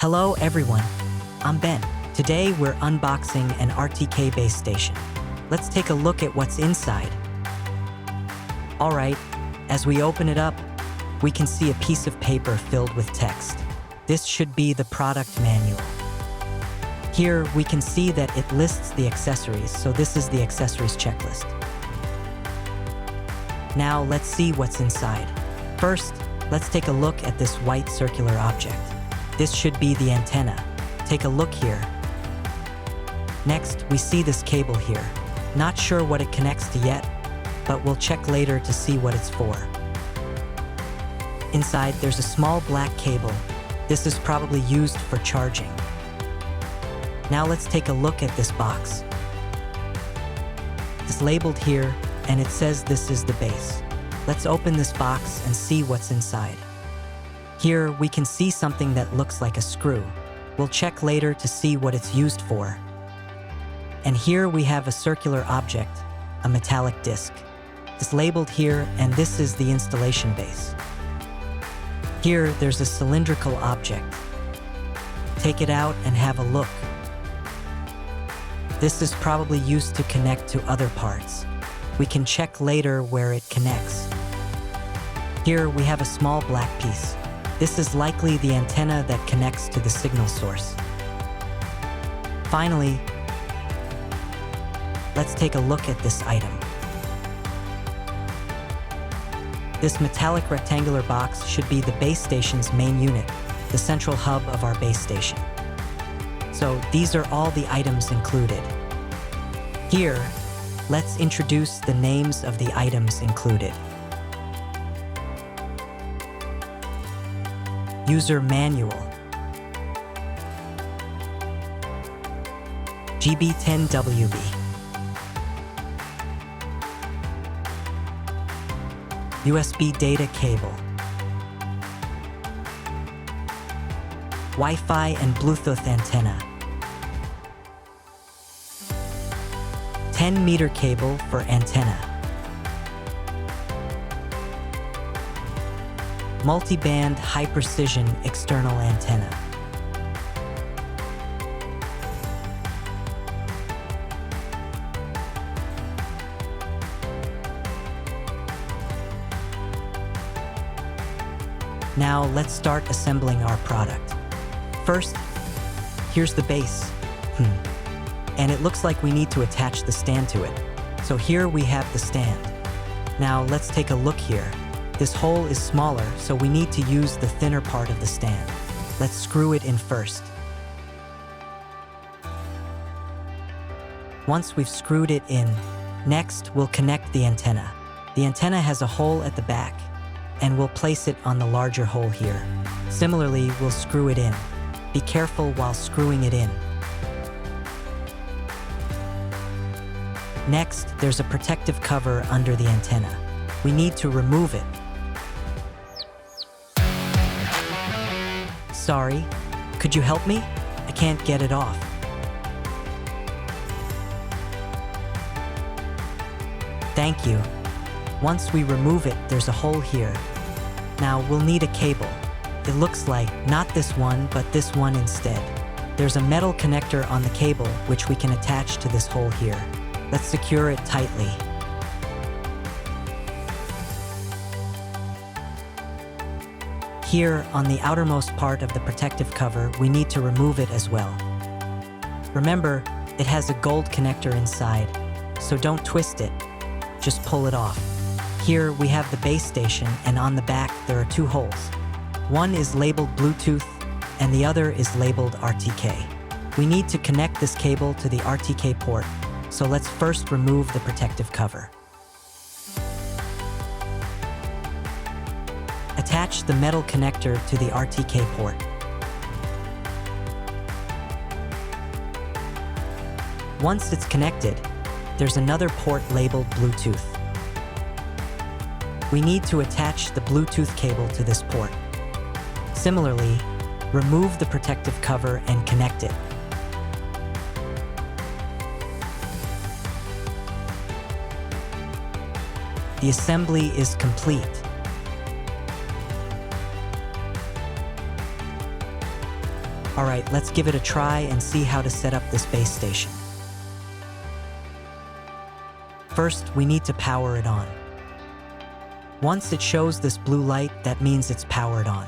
Hello everyone, I'm Ben. Today we're unboxing an RTK base station. Let's take a look at what's inside. Alright, as we open it up, we can see a piece of paper filled with text. This should be the product manual. Here we can see that it lists the accessories, so this is the accessories checklist. Now let's see what's inside. First, let's take a look at this white circular object. This should be the antenna. Take a look here. Next, we see this cable here. Not sure what it connects to yet, but we'll check later to see what it's for. Inside, there's a small black cable. This is probably used for charging. Now let's take a look at this box. It's labeled here, and it says this is the base. Let's open this box and see what's inside. Here, we can see something that looks like a screw. We'll check later to see what it's used for. And here we have a circular object, a metallic disc. It's labeled here, and this is the installation base. Here, there's a cylindrical object. Take it out and have a look. This is probably used to connect to other parts. We can check later where it connects. Here, we have a small black piece. This is likely the antenna that connects to the signal source. Finally, let's take a look at this item. This metallic rectangular box should be the base station's main unit, the central hub of our base station. So these are all the items included. Here, let's introduce the names of the items included. User Manual, GB-10WB, USB data cable, Wi-Fi and Bluetooth antenna, 10-meter cable for antenna, multi-band high-precision external antenna, Now let's start assembling our product. First, here's the base. And it looks like we need to attach the stand to it. So here we have the stand. Now let's take a look here. This hole is smaller, so we need to use the thinner part of the stand. Let's screw it in first. Once we've screwed it in, next we'll connect the antenna. The antenna has a hole at the back, and we'll place it on the larger hole here. Similarly, we'll screw it in. Be careful while screwing it in. Next, there's a protective cover under the antenna. We need to remove it. Sorry, could you help me? I can't get it off. Thank you. Once we remove it, there's a hole here. Now we'll need a cable. It looks like not this one, but this one instead. There's a metal connector on the cable, which we can attach to this hole here. Let's secure it tightly. Here, on the outermost part of the protective cover, we need to remove it as well. Remember, it has a gold connector inside, so don't twist it, just pull it off. Here we have the base station, and on the back there are two holes. One is labeled Bluetooth, and the other is labeled RTK. We need to connect this cable to the RTK port, so let's first remove the protective cover. Attach the metal connector to the RTK port. Once it's connected, there's another port labeled Bluetooth. We need to attach the Bluetooth cable to this port. Similarly, remove the protective cover and connect it. The assembly is complete. All right, let's give it a try and see how to set up this base station. First, we need to power it on. Once it shows this blue light, that means it's powered on.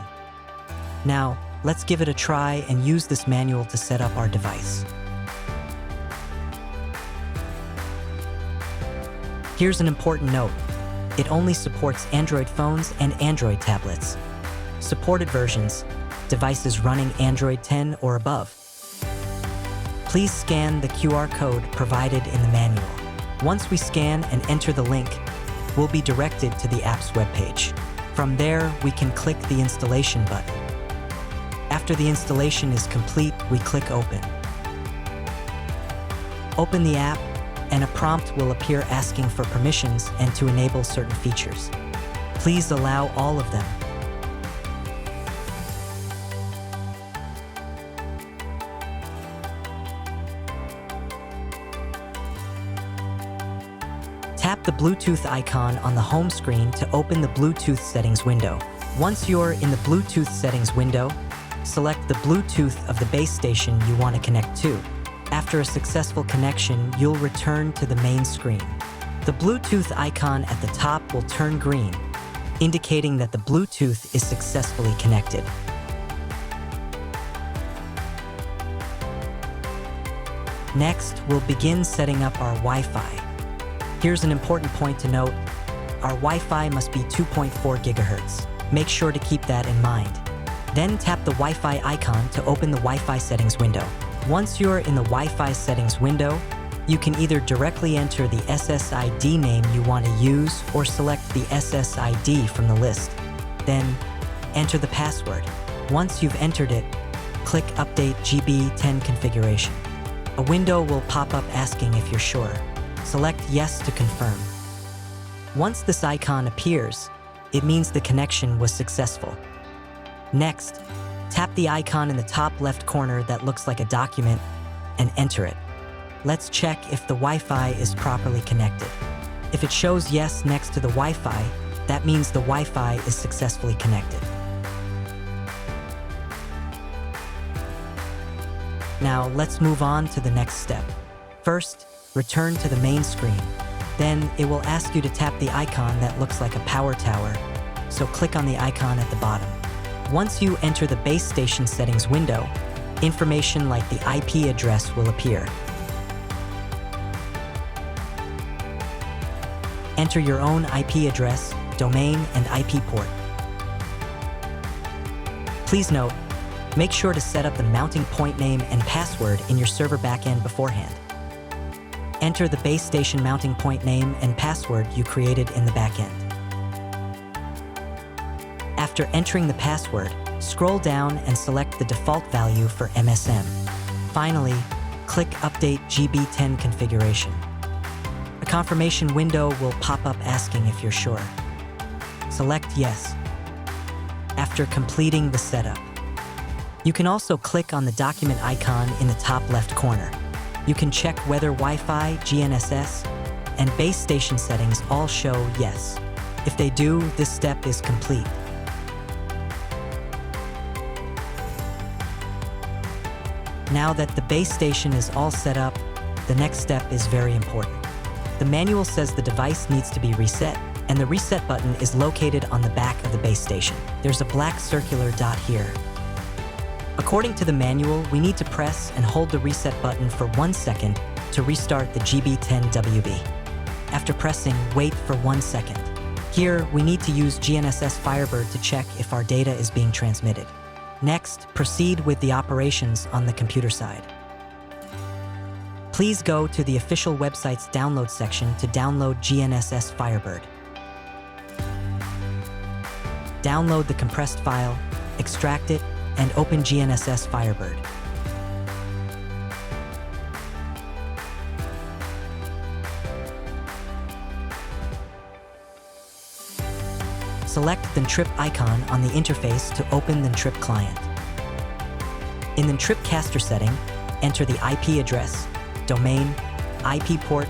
Now, let's give it a try and use this manual to set up our device. Here's an important note. It only supports Android phones and Android tablets. Supported versions, devices running Android 10 or above. Please scan the QR code provided in the manual. Once we scan and enter the link, we'll be directed to the app's webpage. From there, we can click the installation button. After the installation is complete, we click Open. Open the app, and a prompt will appear asking for permissions and to enable certain features. Please allow all of them. Tap the Bluetooth icon on the home screen to open the Bluetooth settings window. Once you're in the Bluetooth settings window, select the Bluetooth of the base station you want to connect to. After a successful connection, you'll return to the main screen. The Bluetooth icon at the top will turn green, indicating that the Bluetooth is successfully connected. Next, we'll begin setting up our Wi-Fi. Here's an important point to note. Our Wi-Fi must be 2.4 GHz. Make sure to keep that in mind. Then tap the Wi-Fi icon to open the Wi-Fi settings window. Once you're in the Wi-Fi settings window, you can either directly enter the SSID name you want to use or select the SSID from the list. Then, enter the password. Once you've entered it, click Update GB-10 configuration. A window will pop up asking if you're sure. Select Yes to confirm. Once this icon appears, it means the connection was successful. Next, tap the icon in the top left corner that looks like a document and enter it. Let's check if the Wi-Fi is properly connected. If it shows yes next to the Wi-Fi, that means the Wi-Fi is successfully connected. Now, let's move on to the next step. First, return to the main screen. Then, it will ask you to tap the icon that looks like a power tower, so click on the icon at the bottom. Once you enter the base station settings window, information like the IP address will appear. Enter your own IP address, domain, and IP port. Please note, make sure to set up the mounting point name and password in your server backend beforehand. Enter the base station mounting point name and password you created in the backend. After entering the password, scroll down and select the default value for MSM. Finally, click Update GB-10 configuration. A confirmation window will pop up asking if you're sure. Select Yes. After completing the setup, you can also click on the document icon in the top left corner. You can check whether Wi-Fi, GNSS, and base station settings all show yes. If they do, this step is complete. Now that the base station is all set up, the next step is very important. The manual says the device needs to be reset, and the reset button is located on the back of the base station. There's a black circular dot here. According to the manual, we need to press and hold the reset button for 1 second to restart the GB-10WB. After pressing, wait for 1 second. Here, we need to use GNSS Firebird to check if our data is being transmitted. Next, proceed with the operations on the computer side. Please go to the official website's download section to download GNSS Firebird. Download the compressed file, extract it, and open GNSS Firebird. Select the Trip icon on the interface to open the Trip client. In the Trip caster setting, enter the IP address, domain, IP port,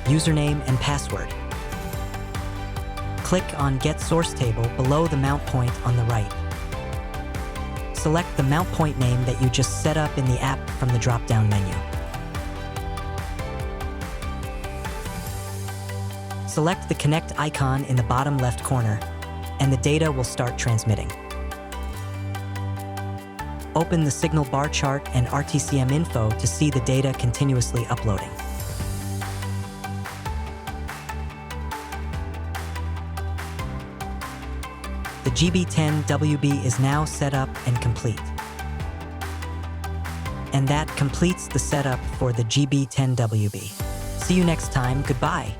username, and password. Click on Get Source Table below the mount point on the right. Select the mount point name that you just set up in the app from the drop-down menu. Select the Connect icon in the bottom left corner, and the data will start transmitting. Open the signal bar chart and RTCM info to see the data continuously uploading. The GB-10WB is now set up and complete. And that completes the setup for the GB-10WB. See you next time. Goodbye.